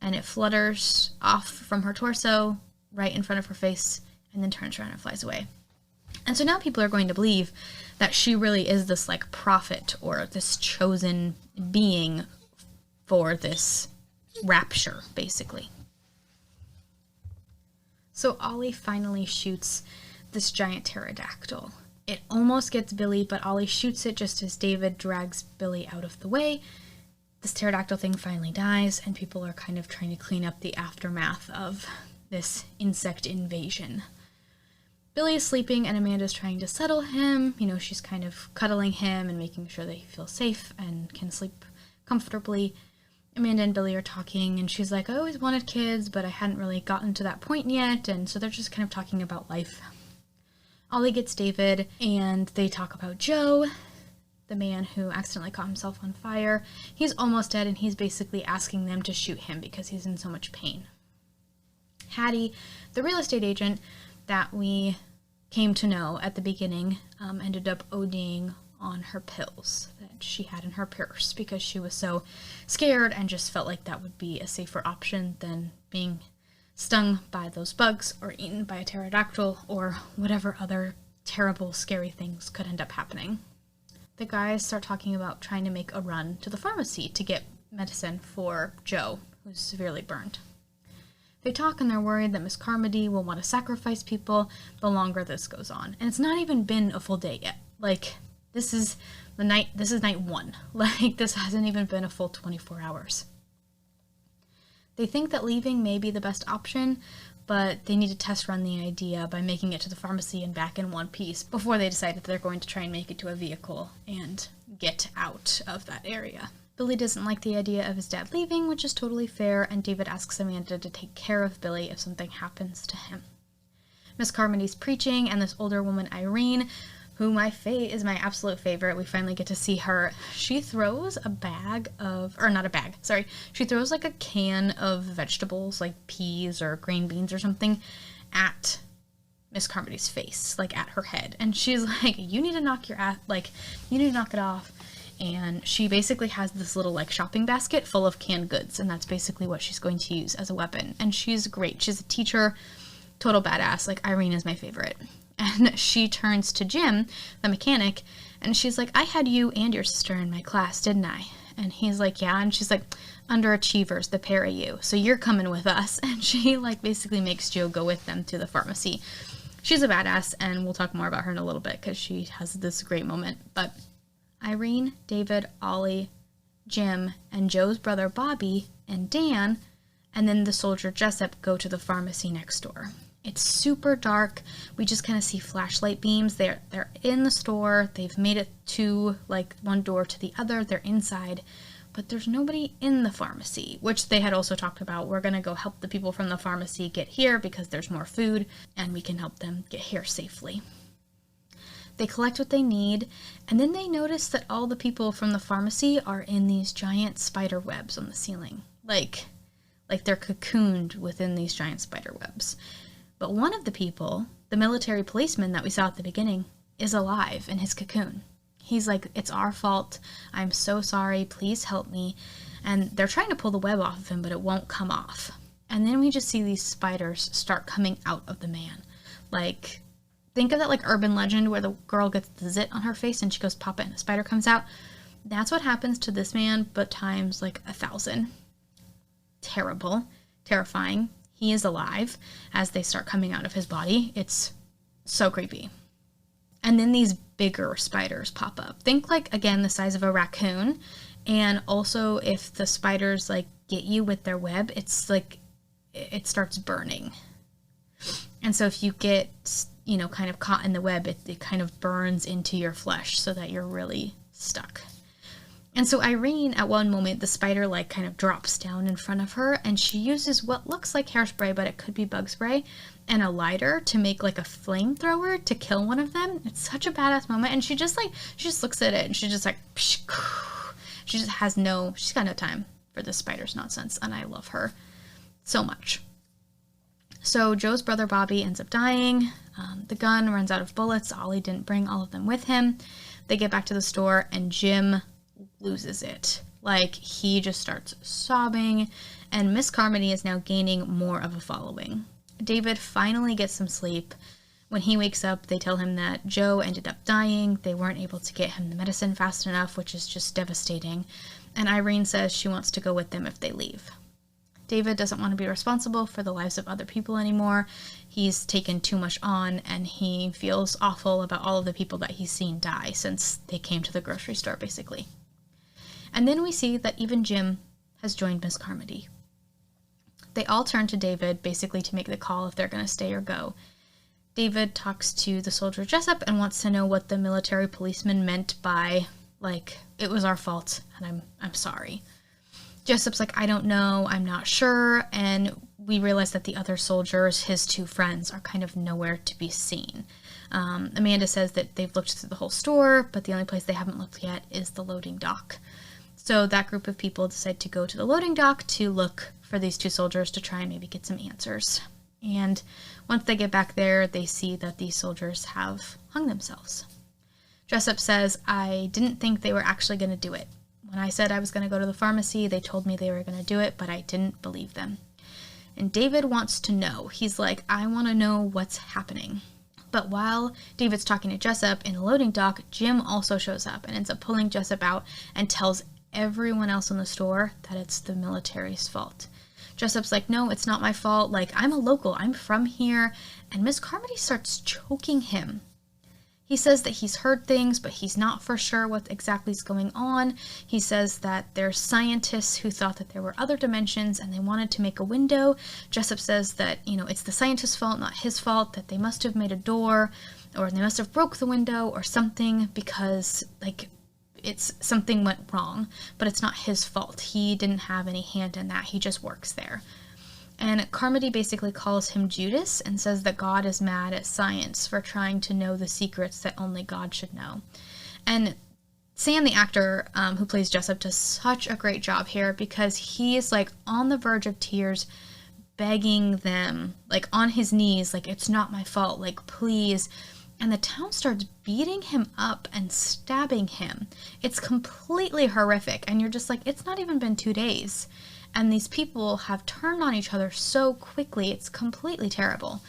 And it flutters off from her torso right in front of her face and then turns around and flies away. And so now people are going to believe that she really is this like prophet or this chosen being for this rapture, basically. So Ollie finally shoots this giant pterodactyl. It almost gets Billy, but Ollie shoots it just as David drags Billy out of the way. This pterodactyl thing finally dies, and people are kind of trying to clean up the aftermath of this insect invasion. Billy is sleeping, and Amanda's trying to settle him. She's kind of cuddling him and making sure that he feels safe and can sleep comfortably. Amanda and Billy are talking, and she's like, I always wanted kids, but I hadn't really gotten to that point yet, and so they're just kind of talking about life. Ollie gets David, and they talk about Joe, the man who accidentally caught himself on fire. He's almost dead, and he's basically asking them to shoot him because he's in so much pain. Hattie, the real estate agent that we came to know at the beginning, ended up ODing on her pills that she had in her purse because she was so scared and just felt like that would be a safer option than being stung by those bugs or eaten by a pterodactyl or whatever other terrible, scary things could end up happening. The guys start talking about trying to make a run to the pharmacy to get medicine for Joe, who's severely burned. They talk, and they're worried that Miss Carmody will want to sacrifice people the longer this goes on. And it's not even been a full day yet. Like, this is night 1. Like, this hasn't even been a full 24 hours. They think that leaving may be the best option, but they need to test run the idea by making it to the pharmacy and back in one piece before they decide that they're going to try and make it to a vehicle and get out of that area. Billy doesn't like the idea of his dad leaving, which is totally fair, and David asks Amanda to take care of Billy if something happens to him. Miss Carmody's preaching, and this older woman, Irene, who is my absolute favorite. We finally get to see her. She throws she throws like a can of vegetables, like peas or green beans or something, at Miss Carmody's face, like at her head. And she's like, you need to knock it off. And she basically has this little like shopping basket full of canned goods, and that's basically what she's going to use as a weapon. And she's great. She's a teacher, total badass. Like, Irene is my favorite. And she turns to Jim, the mechanic, and she's like, I had you and your sister in my class, didn't I? And he's like, yeah. And she's like, underachievers, the pair of you. So you're coming with us. And she like basically makes Joe go with them to the pharmacy. She's a badass, and we'll talk more about her in a little bit because she has this great moment. But Irene, David, Ollie, Jim, and Joe's brother Bobby, and Dan, and then the soldier Jessup go to the pharmacy next door. It's super dark. We just kind of see flashlight beams. They're in the store. They've made it to like one door to the other. They're inside, but there's nobody in the pharmacy, which they had also talked about. We're going to go help the people from the pharmacy get here because there's more food and we can help them get here safely. They collect what they need, and then they notice that all the people from the pharmacy are in these giant spider webs on the ceiling. Like they're cocooned within these giant spider webs. But one of the people, the military policeman that we saw at the beginning, is alive in his cocoon. He's like, it's our fault. I'm so sorry. Please help me. And they're trying to pull the web off of him, but it won't come off. And then we just see these spiders start coming out of the man. Like, think of that like urban legend where the girl gets the zit on her face and she goes pop it and a spider comes out. That's what happens to this man, but times like 1,000. Terrible. Terrifying. He is alive as they start coming out of his body. It's so creepy. And then these bigger spiders pop up. Think like, again, the size of a raccoon. And also if the spiders like get you with their web, it's like, it starts burning. And so if you get, kind of caught in the web, it kind of burns into your flesh so that you're really stuck. And so Irene, at one moment, the spider like kind of drops down in front of her, and she uses what looks like hairspray, but it could be bug spray, and a lighter to make like a flamethrower to kill one of them. It's such a badass moment, and she just looks at it, and she's just like, she's got no time for this spider's nonsense, and I love her so much. So Joe's brother Bobby ends up dying. The gun runs out of bullets. Ollie didn't bring all of them with him. They get back to the store, and Jim loses it. Like, he just starts sobbing, and Miss Carmody is now gaining more of a following. David finally gets some sleep. When he wakes up, they tell him that Joe ended up dying. They weren't able to get him the medicine fast enough, which is just devastating. And Irene says she wants to go with them if they leave. David doesn't want to be responsible for the lives of other people anymore. He's taken too much on, and he feels awful about all of the people that he's seen die since they came to the grocery store, basically. And then we see that even Jim has joined Miss Carmody. They all turn to David, basically to make the call if they're going to stay or go. David talks to the soldier Jessup and wants to know what the military policeman meant by, like, it was our fault, and I'm sorry. Jessup's like, I don't know, I'm not sure, and we realize that the other soldiers, his two friends, are kind of nowhere to be seen. Amanda says that they've looked through the whole store, but the only place they haven't looked yet is the loading dock. So that group of people decide to go to the loading dock to look for these two soldiers to try and maybe get some answers. And once they get back there, they see that these soldiers have hung themselves. Jessup says, I didn't think they were actually going to do it. When I said I was going to go to the pharmacy, they told me they were going to do it, but I didn't believe them. And David wants to know. He's like, I want to know what's happening. But while David's talking to Jessup in a loading dock, Jim also shows up and ends up pulling Jessup out and tells everyone else in the store that it's the military's fault. Jessup's like, no, it's not my fault. Like, I'm a local. I'm from here. And Miss Carmody starts choking him. He says that he's heard things, but he's not for sure what exactly is going on. He says that there's scientists who thought that there were other dimensions and they wanted to make a window. Jessup says that, it's the scientist's fault, not his fault, that they must have made a door, or they must have broke the window or something, because, it's something went wrong, but it's not his fault. He didn't have any hand in that. He just works there. And Carmody basically calls him Judas and says that God is mad at science for trying to know the secrets that only God should know. And Sam, the actor who plays Jessup, does such a great job here, because he is on the verge of tears, begging them, on his knees, it's not my fault, please. And the town starts beating him up and stabbing him. It's completely horrific, and you're just it's not even been 2 days. And these people have turned on each other so quickly, it's completely terrible.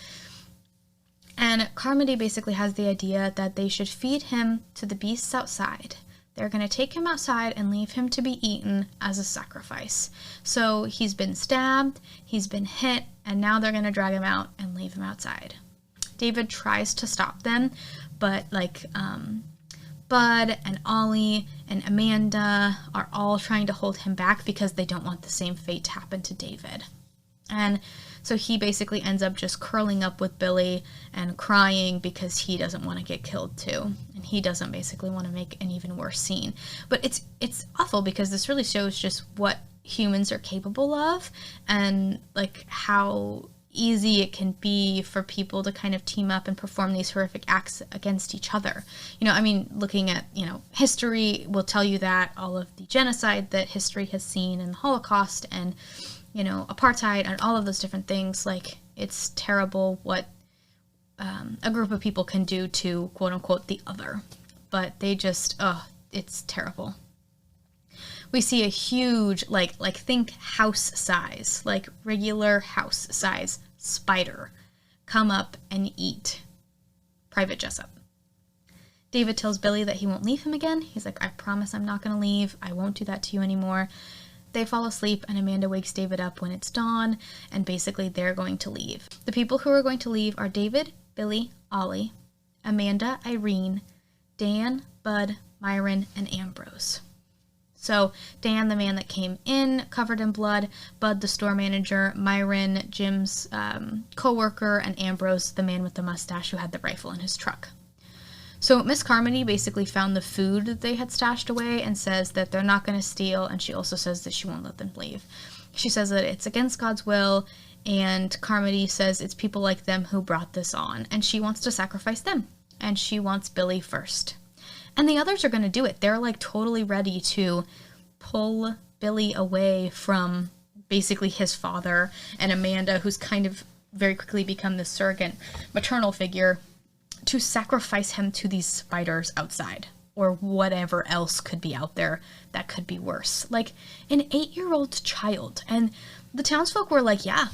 And Carmody basically has the idea that they should feed him to the beasts outside. They're going to take him outside and leave him to be eaten as a sacrifice. So he's been stabbed, he's been hit, and now they're going to drag him out and leave him outside. David tries to stop them, but Bud and Ollie and Amanda are all trying to hold him back because they don't want the same fate to happen to David. And so he basically ends up just curling up with Billy and crying because he doesn't want to get killed too. And he doesn't basically want to make an even worse scene. But it's awful, because this really shows just what humans are capable of, and how easy it can be for people to kind of team up and perform these horrific acts against each other. Looking at, history will tell you that all of the genocide that history has seen, and the Holocaust, and, apartheid, and all of those different things, it's terrible what a group of people can do to, quote unquote, the other. But they just, it's terrible. We see a huge, think house size, regular house size spider come up and eat Private Jessup. David tells Billy that he won't leave him again. He's I promise I'm not going to leave. I won't do that to you anymore. They fall asleep, and Amanda wakes David up when it's dawn, and basically they're going to leave. The people who are going to leave are David, Billy, Ollie, Amanda, Irene, Dan, Bud, Myron, and Ambrose. So Dan, the man that came in covered in blood, Bud, the store manager, Myron, Jim's co-worker, and Ambrose, the man with the mustache who had the rifle in his truck. So Miss Carmody basically found the food that they had stashed away and says that they're not going to steal, and she also says that she won't let them leave. She says that it's against God's will, and Carmody says it's people like them who brought this on, and she wants to sacrifice them, and she wants Billy first. And the others are going to do it. They're totally ready to pull Billy away from basically his father and Amanda, who's kind of very quickly become this surrogate maternal figure, to sacrifice him to these spiders outside, or whatever else could be out there that could be worse. An 8-year-old child. And the townsfolk were yeah,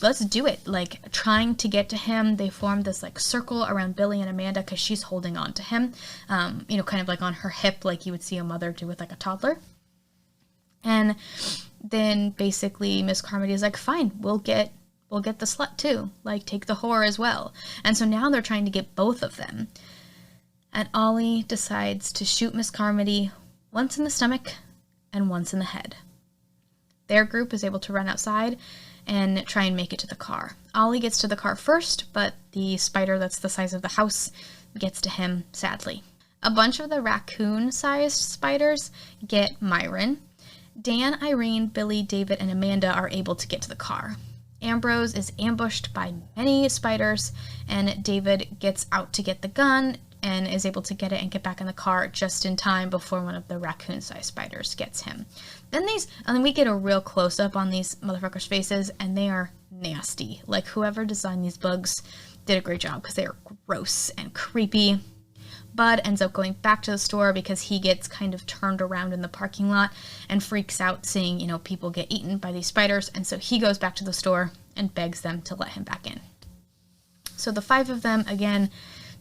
let's do it. Trying to get to him, they formed this circle around Billy and Amanda, because she's holding on to him, kind of on her hip, like you would see a mother do with a toddler. And then basically Miss Carmody is fine, we'll get the slut too, take the whore as well. And so now they're trying to get both of them. And Ollie decides to shoot Miss Carmody once in the stomach and once in the head. Their group is able to run outside and try and make it to the car. Ollie gets to the car first, but the spider that's the size of the house gets to him, sadly. A bunch of the raccoon-sized spiders get Myron. Dan, Irene, Billy, David, and Amanda are able to get to the car. Ambrose is ambushed by many spiders, and David gets out to get the gun and is able to get it and get back in the car just in time before one of the raccoon-sized spiders gets him. Then we get a real close-up on these motherfuckers' faces, and they are nasty. Whoever designed these bugs did a great job, because they are gross and creepy. Bud ends up going back to the store because he gets kind of turned around in the parking lot and freaks out seeing, people get eaten by these spiders. And so he goes back to the store and begs them to let him back in. So the 5 of them, again,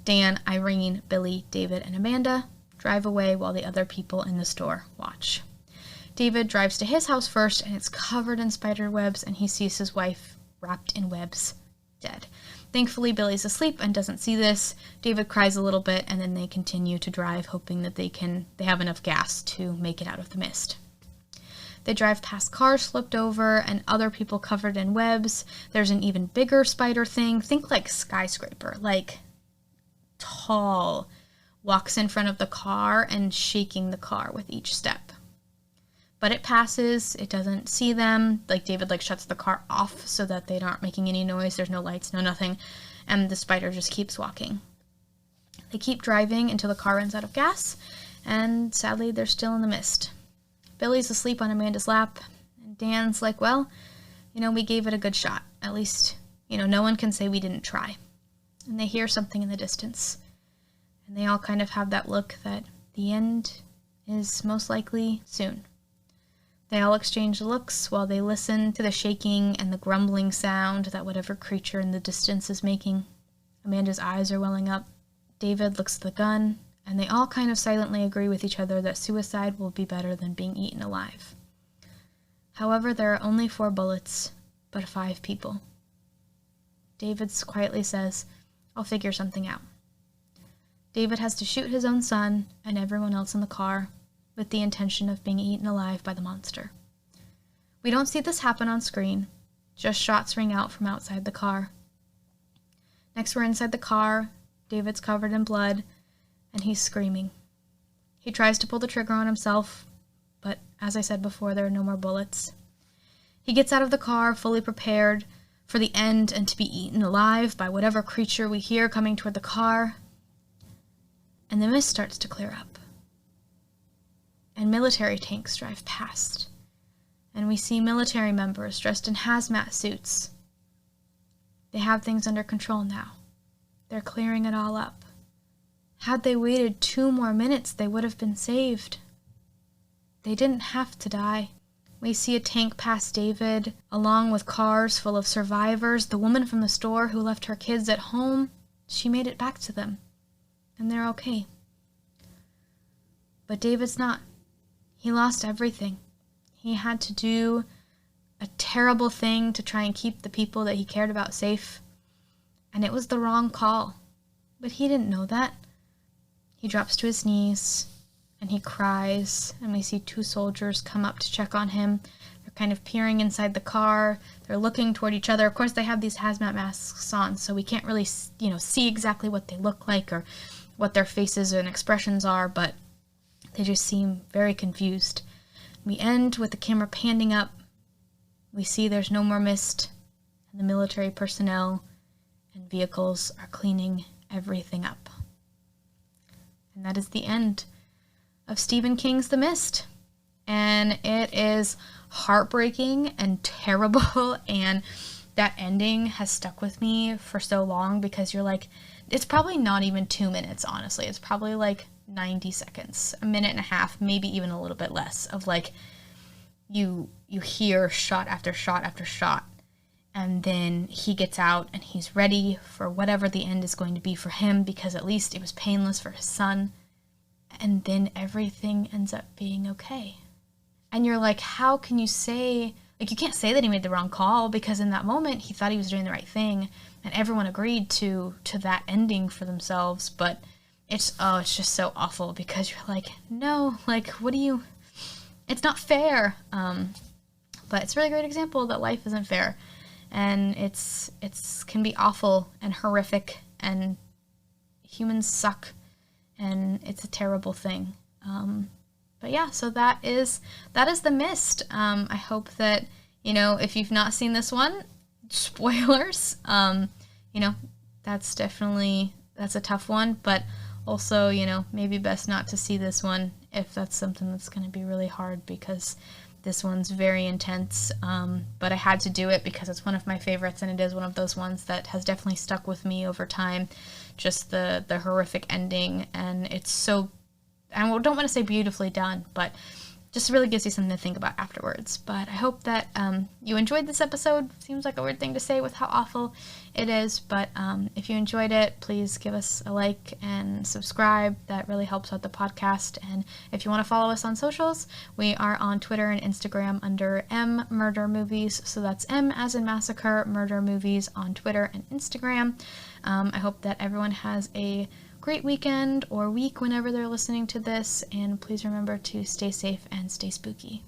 Dan, Irene, Billy, David, and Amanda, drive away while the other people in the store watch. David drives to his house first, and it's covered in spider webs, and he sees his wife wrapped in webs, dead. Thankfully, Billy's asleep and doesn't see this. David cries a little bit, and then they continue to drive, hoping that they have enough gas to make it out of the mist. They drive past cars flipped over and other people covered in webs. There's an even bigger spider thing. Think like skyscraper, like tall, walks in front of the car and shaking the car with each step. But it passes. It doesn't see them. Like David shuts the car off so that they aren't making any noise. There's no lights, no nothing. And the spider just keeps walking. They keep driving until the car runs out of gas. And sadly, they're still in the mist. Billy's asleep on Amanda's lap. And Dan's like, well, we gave it a good shot. At least, no one can say we didn't try. And they hear something in the distance. And they all kind of have that look that the end is most likely soon. They all exchange looks while they listen to the shaking and the grumbling sound that whatever creature in the distance is making. Amanda's eyes are welling up. David looks at the gun, and they all kind of silently agree with each other that suicide will be better than being eaten alive. However, there are only 4 bullets, but 5 people. David quietly says, I'll figure something out. David has to shoot his own son and everyone else in the car, with the intention of being eaten alive by the monster. We don't see this happen on screen, just shots ring out from outside the car. Next, we're inside the car. David's covered in blood, and he's screaming. He tries to pull the trigger on himself, but as I said before, there are no more bullets. He gets out of the car, fully prepared for the end and to be eaten alive by whatever creature we hear coming toward the car. And the mist starts to clear up. And military tanks drive past. And we see military members dressed in hazmat suits. They have things under control now. They're clearing it all up. Had they waited 2 more minutes, they would have been saved. They didn't have to die. We see a tank pass David, along with cars full of survivors. The woman from the store who left her kids at home, she made it back to them. And they're okay. But David's not. He lost everything. He had to do a terrible thing to try and keep the people that he cared about safe. And it was the wrong call. But he didn't know that. He drops to his knees and he cries, and we see 2 soldiers come up to check on him. They're kind of peering inside the car. They're looking toward each other. Of course, they have these hazmat masks on, so we can't really, see exactly what they look like or what their faces and expressions are, but they just seem very confused. We end with the camera panning up. We see there's no more mist, and the military personnel and vehicles are cleaning everything up. And that is the end of Stephen King's The Mist. And it is heartbreaking and terrible, and that ending has stuck with me for so long because you're like, it's probably not even 2 minutes, honestly. It's probably 90 seconds, a minute and a half, maybe even a little bit less of you hear shot after shot after shot, and then he gets out and he's ready for whatever the end is going to be for him, because at least it was painless for his son, and then everything ends up being okay. And you're like, how can you say, you can't say that he made the wrong call, because in that moment he thought he was doing the right thing and everyone agreed to that ending for themselves, but it's just so awful because you're like, no, it's not fair. But it's a really great example that life isn't fair, and it's can be awful and horrific, and humans suck, and it's a terrible thing. But yeah, so that is The Mist. I hope that, if you've not seen this one, spoilers, that's a tough one, but also, maybe best not to see this one if that's something that's going to be really hard, because this one's very intense, but I had to do it because it's one of my favorites, and it is one of those ones that has definitely stuck with me over time, just the horrific ending, and it's so, I don't want to say beautifully done, but just really gives you something to think about afterwards. But I hope that you enjoyed this episode. Seems like a weird thing to say with how awful it is, but if you enjoyed it, please give us a like and subscribe. That really helps out the podcast. And if you want to follow us on socials, we are on Twitter and Instagram under M Murder Movies. So that's M as in massacre, Murder Movies on Twitter and Instagram. I hope that everyone has a great weekend or week whenever they're listening to this, and please remember to stay safe and stay spooky.